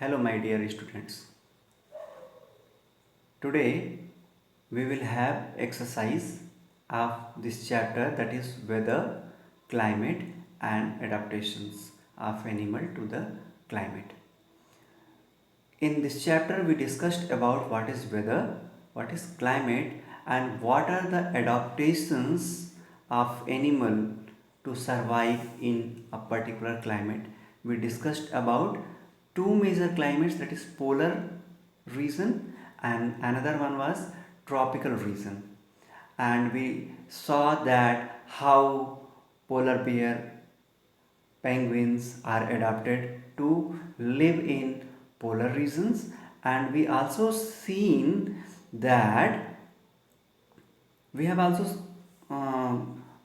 Hello, my dear students. Today we will have exercise of this chapter, that is weather, climate and adaptations of animal to the climate. In this chapter we discussed about what is weather, what is climate and what are the adaptations of animal to survive in a particular climate. We discussed about two major climates, that is polar region and another one was tropical region, and we saw that how polar bear, penguins are adapted to live in polar regions, and we also seen that we have also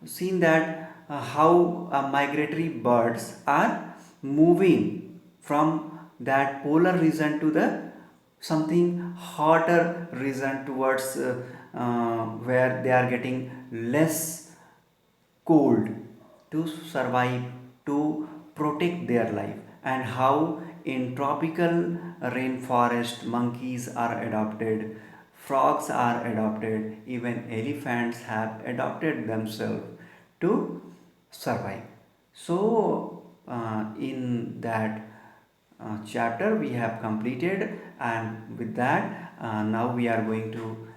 seen that how migratory birds are moving from that polar region to the something hotter region towards where they are getting less cold to survive, to protect their life, and how in tropical rainforest monkeys are adopted, frogs are adopted, even elephants have adopted themselves to survive. So in that chapter we have completed, and with that now we are going to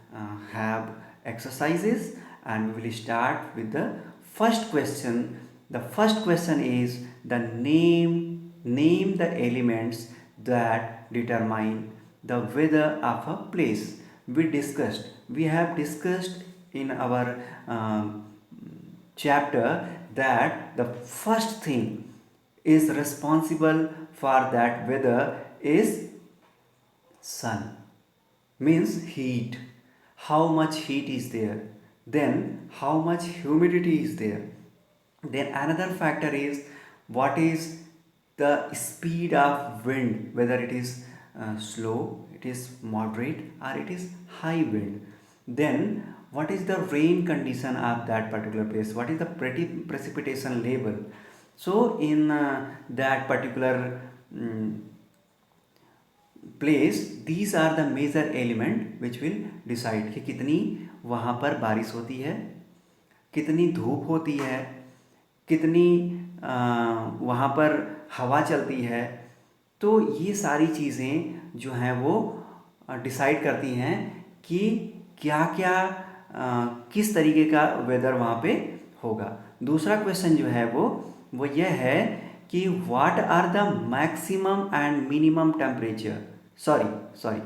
have exercises, and we will start with the first question. The first question is the name the elements that determine the weather of a place. We have discussed in our chapter that the first thing is responsible for that weather is sun, means heat. How much heat is there, then how much humidity is there, then another factor is what is the speed of wind, whether it is slow, it is moderate or it is high wind. Then what is the rain condition of that particular place, what is the precipitation level. So in that particular place, these are the major element which will decide कि कितनी वहाँ पर बारिश होती है, कितनी धूप होती है, कितनी वहाँ पर हवा चलती है. तो ये सारी चीज़ें जो हैं वो डिसाइड करती हैं कि क्या क्या किस तरीके का वेदर वहाँ पे होगा. दूसरा क्वेश्चन जो है वो यह है कि what are the maximum and minimum temperature, sorry,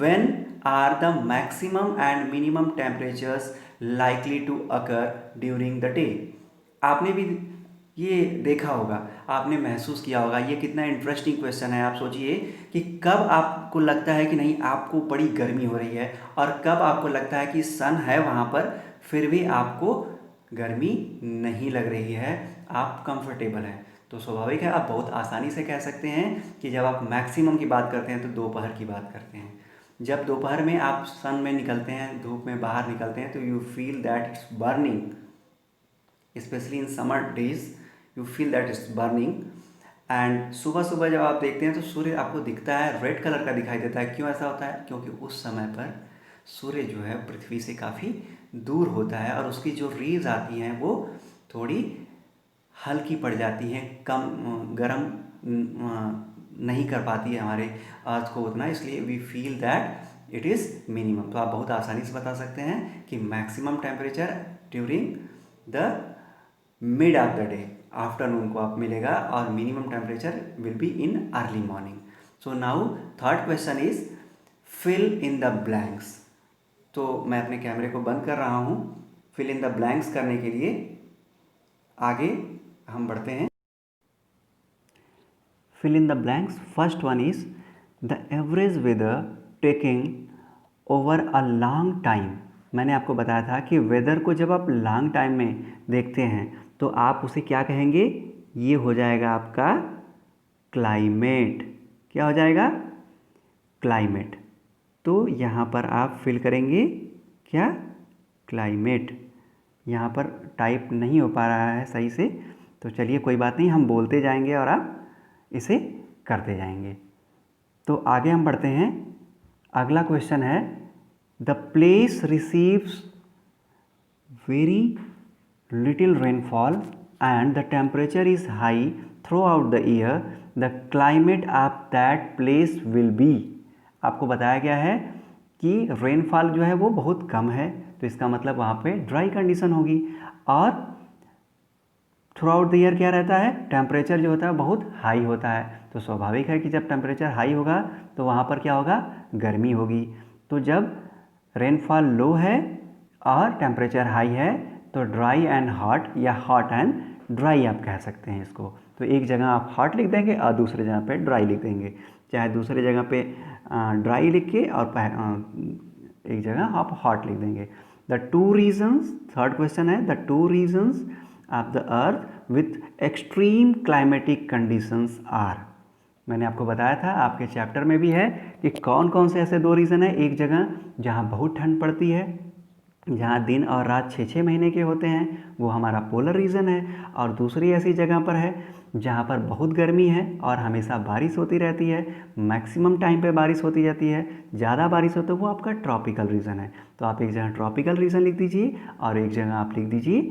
when are the maximum and minimum temperatures likely to occur during the day. आपने भी ये देखा होगा, आपने महसूस किया होगा. ये कितना इंटरेस्टिंग क्वेश्चन है. आप सोचिए कि कब आपको लगता है कि नहीं आपको बड़ी गर्मी हो रही है, और कब आपको लगता है कि सन है वहाँ पर फिर भी आपको गर्मी नहीं लग रही है, आप कंफर्टेबल हैं. तो स्वाभाविक है, आप बहुत आसानी से कह सकते हैं कि जब आप मैक्सिमम की बात करते हैं तो दोपहर की बात करते हैं. जब दोपहर में आप सन में निकलते हैं, धूप में बाहर निकलते हैं, तो you feel that it's burning, specially in summer days you feel that it's burning. And सुबह सुबह जब आप देखते हैं तो सूर्य आपको दिखता है रेड कलर का दिखाई देता है. क्यों ऐसा होता है? क्योंकि उस समय पर सूर्य जो है पृथ्वी से काफ़ी दूर होता है, और उसकी जो रेज आती हैं वो थोड़ी हल्की पड़ जाती हैं, कम गर्म नहीं कर पाती है हमारे अर्थ को उतना, इसलिए we feel that it is minimum. तो आप बहुत आसानी से बता सकते हैं कि maximum temperature during the mid of the day, afternoon को आप मिलेगा, और minimum temperature will be in early morning. So now third question is fill in the blanks. तो मैं अपने कैमरे को बंद कर रहा हूँ. फिल इन द ब्लैंक्स करने के लिए आगे हम बढ़ते हैं. Fill in the blanks. First one is the average weather taking over a long time. मैंने आपको बताया था कि वेदर को जब आप लॉन्ग टाइम में देखते हैं तो आप उसे क्या कहेंगे? ये हो जाएगा आपका क्लाइमेट. क्या हो जाएगा? क्लाइमेट. तो यहाँ पर आप फिल करेंगे क्या? क्लाइमेट. यहाँ पर टाइप नहीं हो पा रहा है सही से, तो चलिए कोई बात नहीं, हम बोलते जाएंगे और आप इसे करते जाएंगे. तो आगे हम बढ़ते हैं। अगला क्वेश्चन है, the place receives very little rainfall and the temperature is high through out the year, the climate of that place will be. आपको बताया गया है कि रेनफॉल जो है वो बहुत कम है, तो इसका मतलब वहाँ पे ड्राई कंडीशन होगी। और थ्रू आउट द ईयर क्या रहता है, टेम्परेचर जो होता है बहुत हाई होता है। तो स्वाभाविक है कि जब टेम्परेचर हाई होगा तो वहाँ पर क्या होगा, गर्मी होगी। तो जब रेनफॉल लो है और टेम्परेचर हाई है तो ड्राई एंड हॉट या हॉट एंड ड्राई आप कह सकते हैं इसको। तो एक जगह आप हॉट लिख देंगे और दूसरी जगह पे ड्राई लिख देंगे, चाहे दूसरी जगह पे ड्राई लिख के और एक जगह आप हॉट लिख देंगे। The two reasons, third question है, the two reasons of the earth with extreme climatic conditions are. मैंने आपको बताया था, आपके चैप्टर में भी है कि कौन कौन से ऐसे दो रीज़न है। एक जगह जहाँ बहुत ठंड पड़ती है, जहाँ दिन और रात 6-6 महीने के होते हैं, वो हमारा पोलर रीजन है। और दूसरी ऐसी जगह पर है जहाँ पर बहुत गर्मी है और हमेशा बारिश होती रहती है, मैक्सिमम टाइम पे बारिश होती जाती है, ज़्यादा बारिश होती है, वो आपका ट्रॉपिकल रीजन है। तो आप एक जगह ट्रॉपिकल रीजन लिख दीजिए और एक जगह आप लिख दीजिए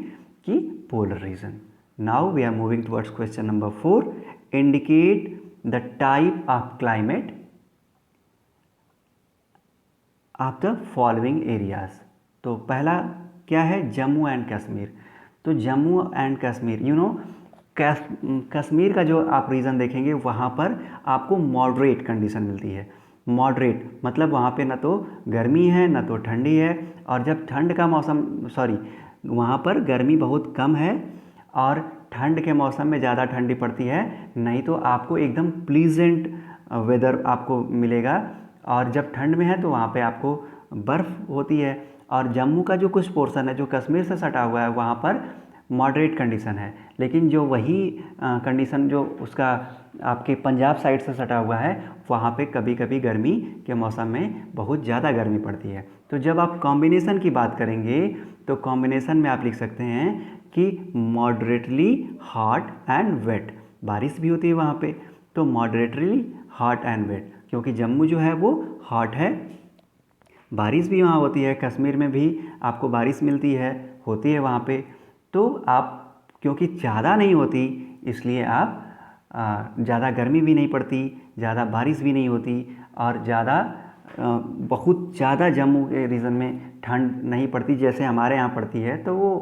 कि polar region. Now we are moving towards question number 4, indicate the type of climate of the following areas. तो पहला क्या है, जम्मू एंड कश्मीर। तो Jammu and Kashmir, you know, Kashmir का जो आप रीजन देखेंगे वहाँ पर आपको मॉडरेट कंडीशन मिलती है। मॉडरेट मतलब वहाँ पे ना तो गर्मी है ना तो ठंडी है, और जब ठंड का मौसम, सॉरी, वहाँ पर गर्मी बहुत कम है और ठंड के मौसम में ज़्यादा ठंडी पड़ती है, नहीं तो आपको एकदम प्लीजेंट वेदर आपको मिलेगा। और जब ठंड में है तो वहाँ पे आपको बर्फ़ होती है। और जम्मू का जो कुछ पोर्शन है जो कश्मीर से सटा हुआ है वहाँ पर मॉडरेट कंडीशन है, लेकिन जो वही कंडीशन जो उसका आपके पंजाब साइड से सटा हुआ है वहाँ पे कभी कभी गर्मी के मौसम में बहुत ज़्यादा गर्मी पड़ती है। तो जब आप कॉम्बिनेशन की बात करेंगे तो कॉम्बिनेशन में आप लिख सकते हैं कि मॉडरेटली हॉट एंड वेट, बारिश भी होती है वहाँ पे, तो मॉडरेटली हॉट एंड वेट, क्योंकि जम्मू जो है वो हॉट है, बारिश भी वहाँ होती है, कश्मीर में भी आपको बारिश मिलती है, होती है वहाँ पे। तो आप, क्योंकि ज़्यादा नहीं होती इसलिए आप ज़्यादा गर्मी भी नहीं पड़ती, ज़्यादा बारिश भी नहीं होती, और ज़्यादा बहुत ज़्यादा जम्मू के रीजन में ठंड नहीं पड़ती जैसे हमारे यहाँ पड़ती है। तो वो,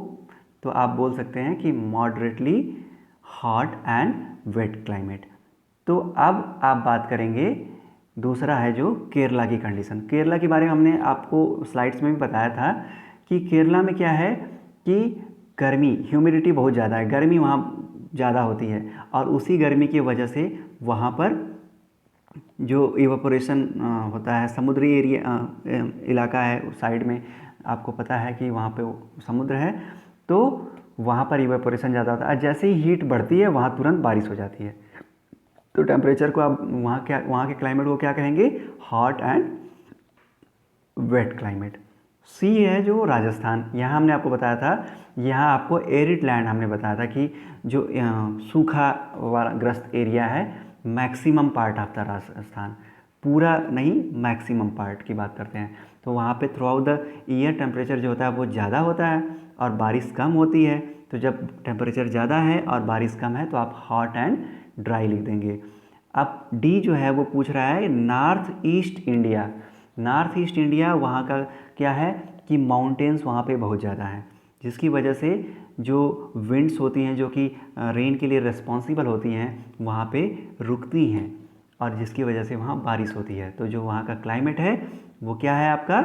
तो आप बोल सकते हैं कि moderately hot and wet climate. तो अब आप बात करेंगे, दूसरा है जो केरला की कंडीशन। केरला के बारे में हमने आपको स्लाइड्स में भी बताया था कि केरला में क्या है कि गर्मी, ह्यूमिडिटी बहुत ज़्यादा है, गर्मी वहाँ ज़्यादा होती है, और उसी गर्मी की वजह से वहाँ पर जो इवापोरेशन होता है, समुद्री एरिया इलाका है उस साइड में, आपको पता है कि वहाँ पे समुद्र है, तो वहाँ पर इवापोरेशन ज़्यादा होता है। जैसे ही हीट बढ़ती है वहाँ तुरंत बारिश हो जाती है। तो टेम्परेचर को आप वहाँ के क्लाइमेट को क्या कहेंगे, हॉट एंड वेट क्लाइमेट। सी है जो राजस्थान, यहाँ हमने आपको बताया था, यहाँ आपको एरिड लैंड हमने बताया था कि जो सूखा वाला ग्रस्त एरिया है, maximum part of the Rajasthan, पूरा नहीं मैक्सिमम पार्ट की बात करते हैं। तो वहाँ पे through out the year temperature जो होता है वो ज़्यादा होता है और बारिश कम होती है। तो जब टेम्परेचर ज़्यादा है और बारिश कम है तो आप हॉट एंड ड्राई लिख देंगे। अब डी जो है वो पूछ रहा है north east India. North east India वहाँ का क्या है कि माउंटेन्स वहाँ पे बहुत ज़्यादा हैं, जिसकी वजह से जो विंड्स होती हैं जो कि रेन के लिए रिस्पॉन्सिबल होती हैं वहाँ पे रुकती हैं, और जिसकी वजह से वहाँ बारिश होती है। तो जो वहाँ का क्लाइमेट है वो क्या है, आपका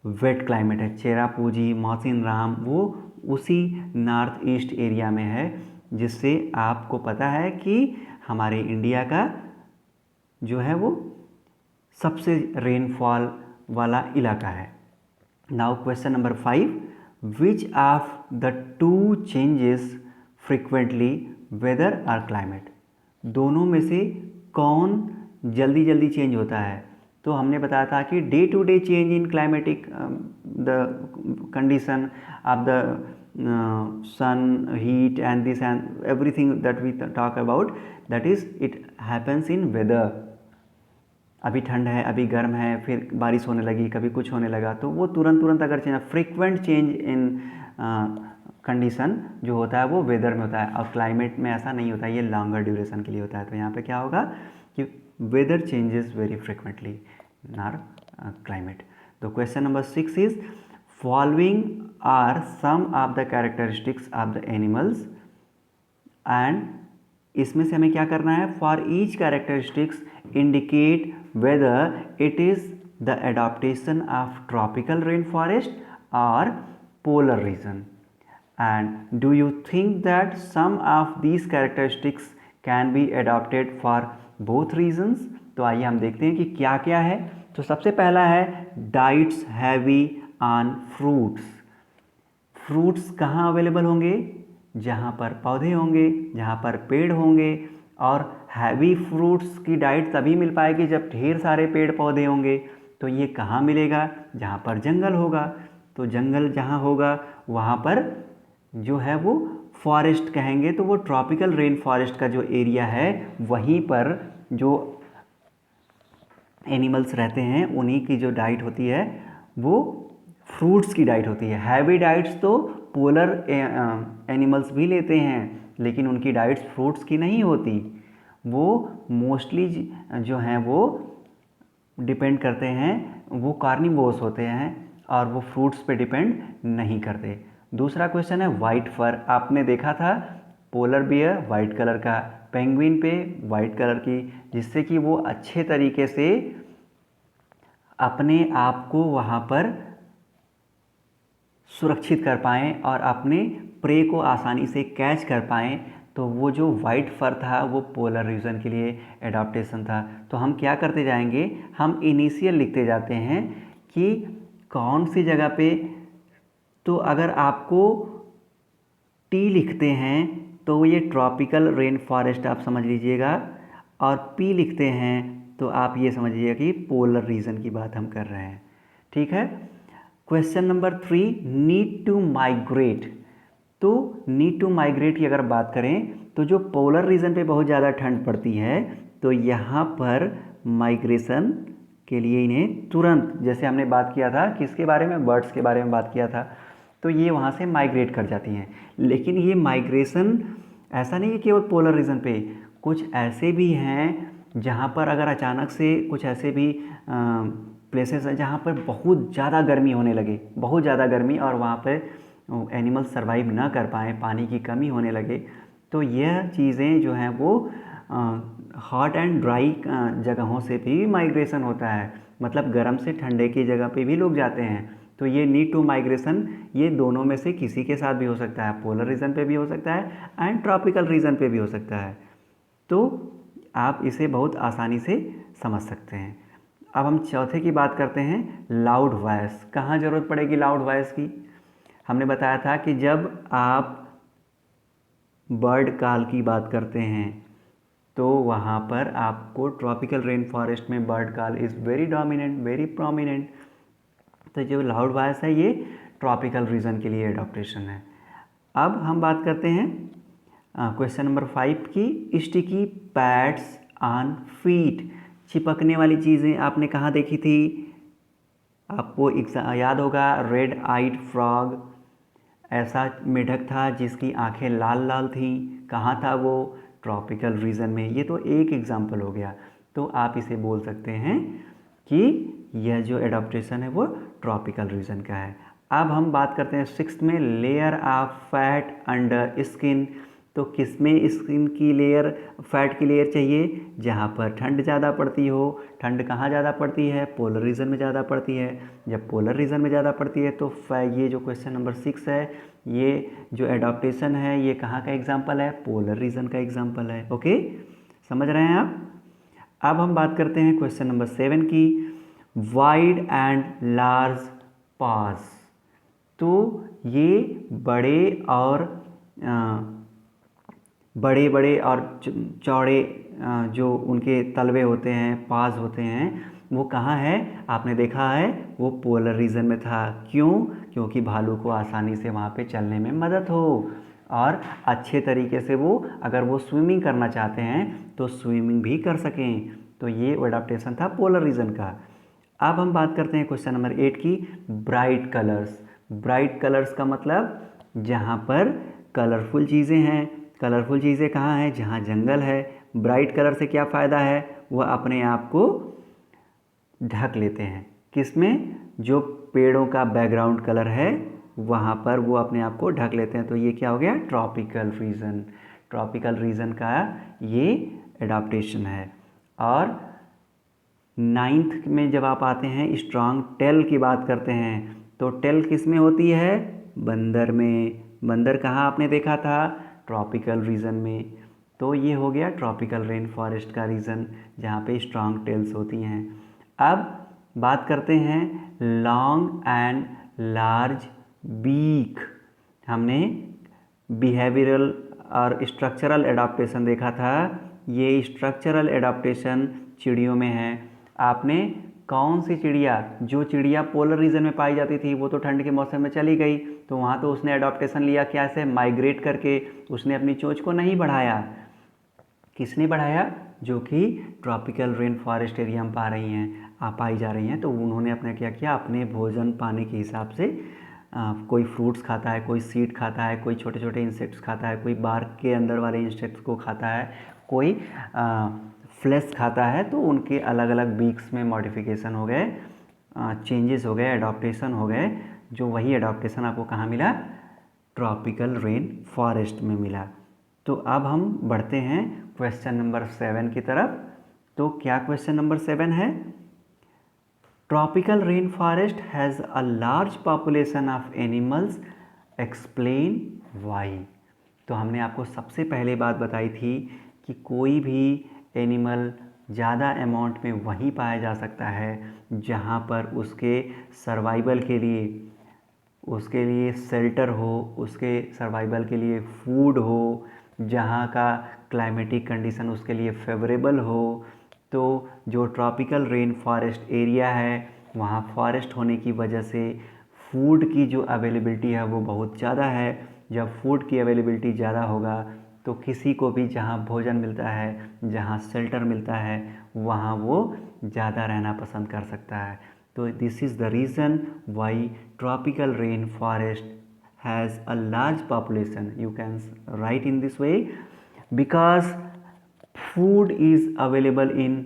वेट क्लाइमेट है। चेरापूंजी, मौसिन राम वो उसी नॉर्थ ईस्ट एरिया में है, जिससे आपको पता है कि हमारे इंडिया का जो है वो सबसे रेनफॉल वाला इलाका है। Now question number 5, which of the two changes frequently weather और क्लाइमेट। दोनों में से कौन जल्दी जल्दी चेंज होता है। तो हमने बताया था कि day to day change in climatic the condition of the sun, heat and this and everything that we talk about, that is it happens in weather. अभी ठंड है, अभी गर्म है, फिर बारिश होने लगी, कभी कुछ होने लगा, तो वो तुरंत अगर change, frequent change in condition जो होता है वो वेदर में होता है, और क्लाइमेट में ऐसा नहीं होता है, ये लॉन्गर ड्यूरेशन के लिए होता है। तो यहाँ पे क्या होगा कि weather changes very frequently in our climate. तो question number 6 is following are some of the characteristics of the animals, and इसमें से हमें क्या करना है, for each characteristics indicate whether it is the adaptation of tropical rain forest और polar region, and do you think that some of these characteristics can be adopted for both regions? तो आइए हम देखते हैं कि क्या क्या है। तो सबसे पहला है diets heavy on fruits. Fruits कहाँ अवेलेबल होंगे, जहाँ पर पौधे होंगे, जहाँ पर पेड़ होंगे, और हैवी फ्रूट्स की डाइट तभी मिल पाएगी जब ढेर सारे पेड़ पौधे होंगे। तो ये कहाँ मिलेगा, जहाँ पर जंगल होगा। तो जंगल जहाँ होगा वहाँ पर जो है वो फॉरेस्ट कहेंगे, तो वो ट्रॉपिकल रेन फॉरेस्ट का जो एरिया है वहीं पर जो एनिमल्स रहते हैं उन्हीं की जो डाइट होती है वो फ्रूट्स की डाइट होती है। हैवी डाइट्स तो पोलर एनिमल्स भी लेते हैं, लेकिन उनकी डाइट्स फ्रूट्स की नहीं होती। वो मोस्टली जो हैं वो डिपेंड करते हैं, वो कार्निवोरस होते हैं और वो फ्रूट्स पे डिपेंड नहीं करते। दूसरा क्वेश्चन है वाइट फर। आपने देखा था पोलर बियर वाइट कलर का, पेंगुइन पे वाइट कलर की, जिससे कि वो अच्छे तरीके से अपने आप को वहाँ पर सुरक्षित कर पाएँ और अपने प्रे को आसानी से कैच कर पाएँ। तो वो जो वाइट फर था वो पोलर रीजन के लिए एडाप्टेशन था। तो हम क्या करते जाएंगे, हम इनिशियल लिखते जाते हैं कि कौन सी जगह पे। तो अगर आपको टी लिखते हैं तो ये ट्रॉपिकल रेन फॉरेस्ट आप समझ लीजिएगा, और पी लिखते हैं तो आप ये समझिएगा कि पोलर रीजन की बात हम कर रहे हैं। ठीक है। Question number 3, need to migrate. तो नीड टू माइग्रेट की अगर बात करें तो जो पोलर रीजन पे बहुत ज़्यादा ठंड पड़ती है तो यहाँ पर माइग्रेशन के लिए इन्हें तुरंत, जैसे हमने बात किया था किसके बारे में, बर्ड्स के बारे में बात किया था, तो ये वहाँ से माइग्रेट कर जाती हैं। लेकिन ये माइग्रेशन ऐसा नहीं है केवल पोलर रीजन पे, कुछ ऐसे भी हैं जहाँ पर अगर अचानक से कुछ ऐसे भी प्लेसेस हैं जहाँ पर बहुत ज़्यादा गर्मी होने लगे, बहुत ज़्यादा गर्मी, और वहाँ पर एनिमल्स सर्वाइव ना कर पाएँ, पानी की कमी होने लगे, तो यह चीज़ें जो हैं वो हॉट एंड ड्राई जगहों से भी माइग्रेशन होता है, मतलब गर्म से ठंडे की जगह पे भी लोग जाते हैं। तो ये नीड टू माइग्रेशन ये दोनों में से किसी के साथ भी हो सकता है, पोलर रीजन पे भी हो सकता है एंड ट्रॉपिकल रीजन पे भी हो सकता है। तो आप इसे बहुत आसानी से समझ सकते हैं। अब हम चौथे की बात करते हैं, लाउड वॉइस। कहाँ ज़रूरत पड़ेगी लाउड वॉइस की? हमने बताया था कि जब आप बर्ड कॉल की बात करते हैं तो वहाँ पर आपको ट्रॉपिकल रेन फॉरेस्ट में bird call is very dominant, very prominent. तो जो लाउड वॉइस है ये ट्रॉपिकल रीजन के लिए एडॉप्टेशन है। अब हम बात करते हैं क्वेश्चन नंबर 5 की, स्टिकी पैड्स ऑन फीट। चिपकने वाली चीज़ें आपने कहाँ देखी थी? आपको याद होगा, रेड आइड फ्रॉग, ऐसा मेढक था जिसकी आंखें लाल लाल थीं। कहाँ था वो? ट्रॉपिकल रीजन में। ये तो एक एग्जाम्पल हो गया। तो आप इसे बोल सकते हैं कि यह जो एडॉप्टेशन है वो ट्रॉपिकल रीजन का है। अब हम बात करते हैं 6th में, layer of fat under skin. तो किस में स्किन की लेयर, फैट की लेयर चाहिए? जहाँ पर ठंड ज़्यादा पड़ती हो। ठंड कहाँ ज़्यादा पड़ती है? पोलर रीजन में ज़्यादा पड़ती है। जब पोलर रीजन में ज़्यादा पड़ती है तो ये जो क्वेश्चन नंबर 6 है, ये जो एडॉप्टेशन है ये कहाँ का एग्जाम्पल है? पोलर रीजन का एग्जाम्पल है। ओके, समझ रहे हैं आप? अब हम बात करते हैं क्वेश्चन नंबर 7 की, वाइड एंड लार्ज पास। तो ये बड़े बड़े और चौड़े जो उनके तलवे होते हैं, पास होते हैं, वो कहाँ है? आपने देखा है वो पोलर रीजन में था। क्यों? क्योंकि भालू को आसानी से वहाँ पे चलने में मदद हो और अच्छे तरीके से वो, अगर वो स्विमिंग करना चाहते हैं तो स्विमिंग भी कर सकें। तो ये एडाप्टेशन था पोलर रीजन का। अब हम बात करते हैं क्वेश्चन नंबर 8 की, ब्राइट कलर्स। ब्राइट कलर्स का मतलब जहाँ पर कलरफुल चीज़ें हैं। कलरफुल चीज़ें कहाँ हैं? जहाँ जंगल है। ब्राइट कलर से क्या फ़ायदा है? वह अपने आप को ढक लेते हैं। किसमें? जो पेड़ों का बैकग्राउंड कलर है वहाँ पर वो अपने आप को ढक लेते हैं। तो ये क्या हो गया? Tropical region. ट्रॉपिकल रीजन का ये एडाप्टेशन है। और 9th में जब आप आते हैं, स्ट्रॉन्ग टेल की बात करते हैं, तो टेल किस में होती है? बंदर में। बंदर कहाँ आपने देखा था? ट्रॉपिकल रीजन में। तो ये हो गया ट्रॉपिकल रेन फॉरेस्ट का रीजन, जहाँ पे स्ट्रॉन्ग टेल्स होती हैं। अब बात करते हैं लॉन्ग एंड लार्ज बीक। हमने बिहेवियरल और स्ट्रक्चरल एडाप्टेशन देखा था। ये स्ट्रक्चरल एडाप्टेशन चिड़ियों में है। आपने कौन सी चिड़िया, जो चिड़िया पोलर रीजन में पाई जाती थी वो तो ठंड के मौसम में चली गई, तो वहाँ तो उसने एडाप्टेशन लिया क्या से? माइग्रेट करके। उसने अपनी चोंच को नहीं बढ़ाया। किसने बढ़ाया? जो कि ट्रॉपिकल रेन फॉरेस्ट एरिया में पाई जा रही हैं। तो उन्होंने अपने क्या किया? अपने भोजन पाने के हिसाब से कोई फ्रूट्स खाता है, कोई सीड खाता है, कोई छोटे छोटे इंसेक्ट्स खाता है, कोई बार्क के अंदर वाले इंसेक्ट्स को खाता है, कोई फ्लेश खाता है। तो उनके अलग अलग बीक्स में मॉडिफिकेशन हो गए, चेंजेस हो गए, एडाप्टेशन हो गए। जो वही एडाप्टेशन आपको कहाँ मिला? ट्रॉपिकल रेन फॉरेस्ट में मिला। तो अब हम बढ़ते हैं क्वेश्चन नंबर 7 की तरफ। तो क्या क्वेश्चन नंबर 7 है? Tropical rain forest has a large population of animals, explain why. तो हमने आपको सबसे पहले बात बताई थी कि कोई भी एनिमल ज़्यादा अमाउंट में वहीं पाया जा सकता है जहाँ पर उसके सर्वाइवल के लिए, उसके लिए शेल्टर हो, उसके सर्वाइवल के लिए फूड हो, जहाँ का क्लाइमेटिक कंडीशन उसके लिए फेवरेबल हो। तो जो ट्रॉपिकल रेन फॉरेस्ट एरिया है वहाँ फॉरेस्ट होने की वजह से फूड की जो अवेलेबिलिटी है वो बहुत ज़्यादा है। जब फूड की अवेलेबिलिटी ज़्यादा होगा तो किसी को भी जहाँ भोजन मिलता है, जहाँ शेल्टर मिलता है, वहाँ वो ज़्यादा रहना पसंद कर सकता है। तो this is the reason why tropical rain forest has a large population. You can write in this way, because food is available in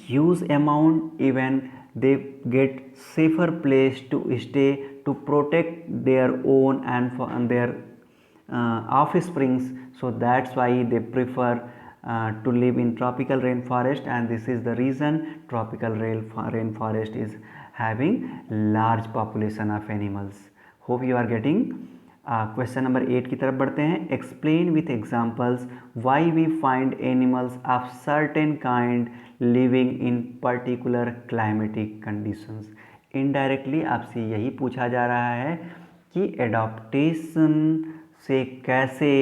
huge amount, even they get safer place to stay to protect their own and for their offsprings. So that's why they prefer to live in tropical rainforest, and this is the reason tropical rainforest is having large population of animals. Hope you are getting. Question number 8 की तरफ बढ़ते हैं। Explain with examples why we find animals of certain kind living in particular climatic conditions. Indirectly आपसे यही पूछा जा रहा है कि एडॉप्टेशन से कैसे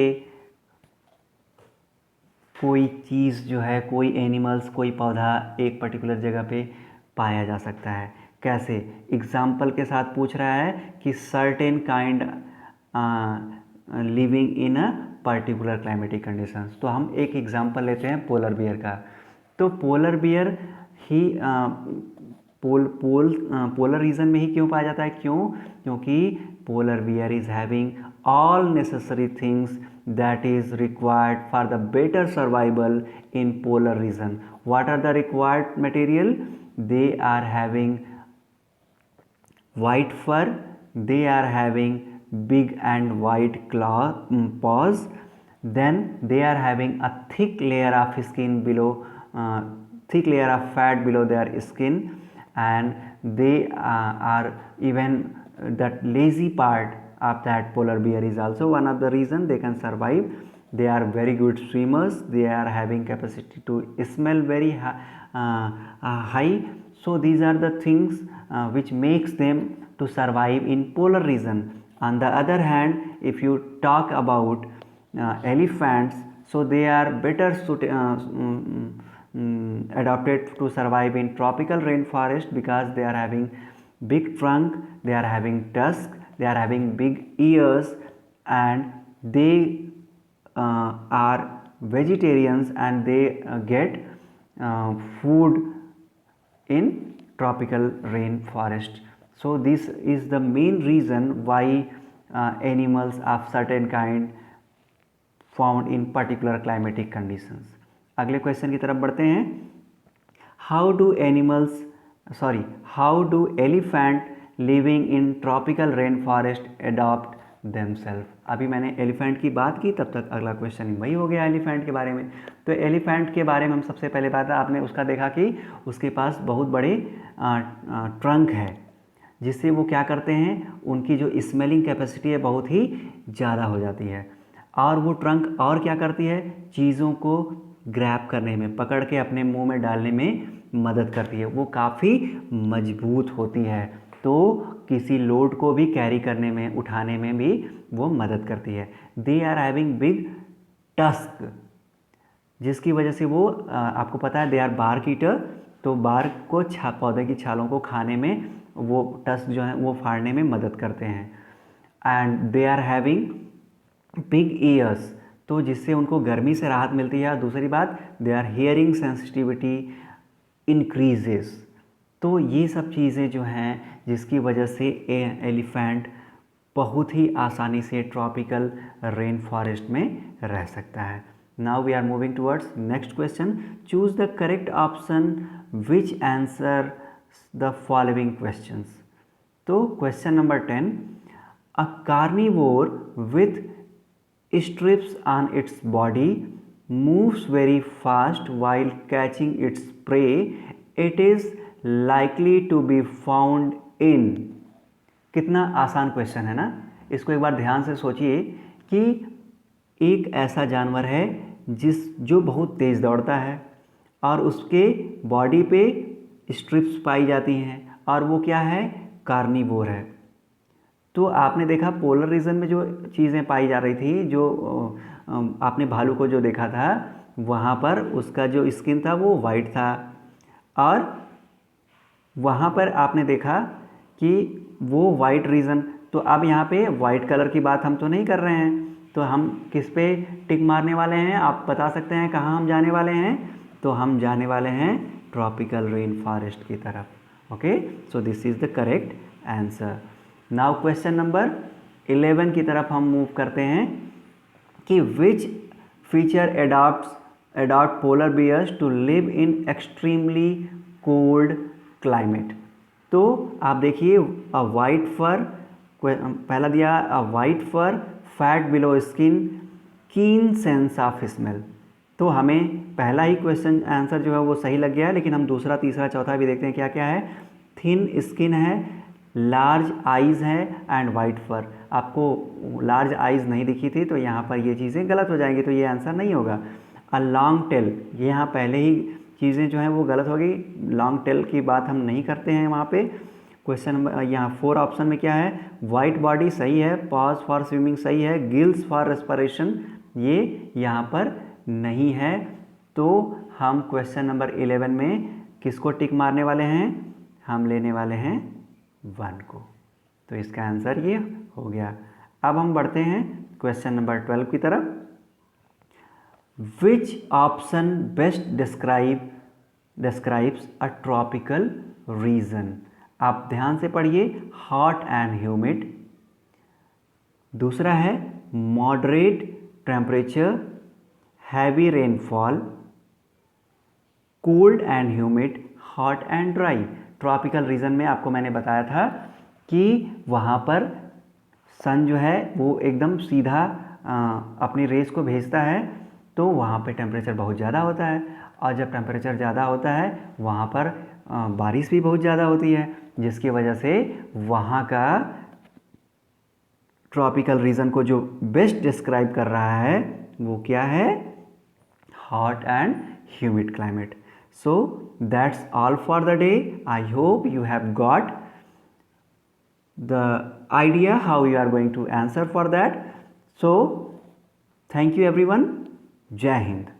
कोई चीज़ जो है, कोई एनिमल्स, कोई पौधा एक पर्टिकुलर जगह पे पाया जा सकता है। कैसे? एग्जाम्पल के साथ पूछ रहा है कि certain kind living in a particular climatic conditions. तो हम एक एग्जाम्पल लेते हैं पोलर बियर का। तो पोलर बियर ही पोलर रीजन में ही क्यों पाया जाता है? क्यों? क्योंकि polar bear is having all necessary things that is required for the better survival in polar region. What are the required material? They are having white fur, they are having big and white paws, then they are having a thick layer of skin below, thick layer of fat below their skin, and they are even that lazy part of that polar bear is also one of the reason they can survive. They are very good swimmers, they are having capacity to smell very high. So these are the things which makes them to survive in polar region. On the other hand, if you talk about elephants, so they are better adapted to survive in tropical rainforest because they are having big trunk, they are having tusk, they are having big ears, and they are vegetarians, and they get food in tropical rainforest. So this is the main reason why animals of certain kind found in particular climatic conditions. अगले question की तरफ बढ़ते हैं. How do elephant living in tropical rainforest adopt themselves? अभी मैंने elephant की बात की, तब तक अगला क्वेश्चन वही हो गया एलिफेंट के बारे में. तो एलिफेंट के बारे में हम सबसे पहले बात आपने उसका देखा कि उसके पास बहुत बड़े ट्रंक है, जिससे वो क्या करते हैं, उनकी जो स्मेलिंग कैपेसिटी है बहुत ही ज़्यादा हो जाती है. और वो ट्रंक और क्या करती है, चीज़ों को ग्रैब करने में, पकड़ के अपने मुंह में डालने में मदद करती है. वो काफ़ी मजबूत होती है, तो किसी लोड को भी कैरी करने में, उठाने में भी वो मदद करती है. They are having big tusk, जिसकी वजह से वो आपको पता है दे आर बार्क ईटर, तो बार्क को पौधे की छालों को खाने में, वो टस्क जो है वो फाड़ने में मदद करते हैं. And they are having big ears, तो जिससे उनको गर्मी से राहत मिलती है. दूसरी बात, they are hearing sensitivity increases. तो ये सब चीज़ें जो हैं जिसकी वजह से एलिफेंट बहुत ही आसानी से ट्रॉपिकल रेन फॉरेस्ट में रह सकता है. Now we are moving towards next question. Choose the correct option which answer the following questions. तो question number 10, a carnivore with strips on its body moves very fast while catching its prey. It is likely to be found in. कितना आसान question है ना. इसको एक बार ध्यान से सोचिए कि एक ऐसा जानवर है जो बहुत तेज़ दौड़ता है और उसके बॉडी पे स्ट्रिप्स पाई जाती हैं, और वो क्या है, कार्निवोर है. तो आपने देखा पोलर रीजन में जो चीज़ें पाई जा रही थी, जो आपने भालू को जो देखा था, वहाँ पर उसका जो स्किन था वो वाइट था, और वहाँ पर आपने देखा कि वो वाइट रीजन. तो अब यहाँ पे वाइट कलर की बात हम तो नहीं कर रहे हैं, तो हम किस पे टिक मारने वाले हैं, आप बता सकते हैं कहाँ हम जाने वाले हैं. तो हम जाने वाले हैं ट्रॉपिकल रेन फॉरेस्ट की तरफ. Okay, so this is the correct answer. Now question number 11 की तरफ हम मूव करते हैं कि which feature adopt polar bears to live in extremely cold climate. तो आप देखिए, अ वाइट फर, पहला दिया a white fur, fat below skin, keen sense of smell. तो हमें पहला ही क्वेश्चन आंसर जो है वो सही लग गया है, लेकिन हम दूसरा, तीसरा, चौथा भी देखते हैं क्या क्या है. थिन स्किन है, लार्ज आइज़ है एंड वाइट फर. आपको लार्ज आइज़ नहीं दिखी थी, तो यहाँ पर ये चीज़ें गलत हो जाएंगी, तो ये आंसर नहीं होगा. अ लॉन्ग टेल, ये यहाँ पहले ही चीज़ें जो हैं वो गलत हो गई. लॉन्ग टेल की बात हम नहीं करते हैं वहाँ पे. क्वेश्चन नंबर यहाँ 4 ऑप्शन में क्या है, वाइट बॉडी सही है, पॉज फॉर स्विमिंग सही है, गिल्स फॉर रेस्पिरेशन ये यहाँ पर नहीं है. तो हम क्वेश्चन नंबर 11 में किसको टिक मारने वाले हैं, हम लेने वाले हैं 1 को. तो इसका आंसर ये हो गया. अब हम बढ़ते हैं क्वेश्चन नंबर 12 की तरफ. Which option best describes a tropical region. आप ध्यान से पढ़िए, हॉट एंड ह्यूमिड. दूसरा है moderate temperature, heavy rainfall, cold and humid, hot and dry. Tropical region में आपको मैंने बताया था कि वहाँ पर सन जो है वो एकदम सीधा अपनी रेस को भेजता है, तो वहाँ पे टेम्परेचर बहुत ज़्यादा होता है, और जब टेम्परेचर ज़्यादा होता है वहाँ पर बारिश भी बहुत ज़्यादा होती है, जिसकी वजह से वहाँ का ट्रॉपिकल रीजन को जो बेस्ट डिस्क्राइब कर रहा है वो क्या है, hot and humid climate. So that's all for the day. I hope you have got the idea how you are going to answer for that. So thank you everyone. Jai Hind.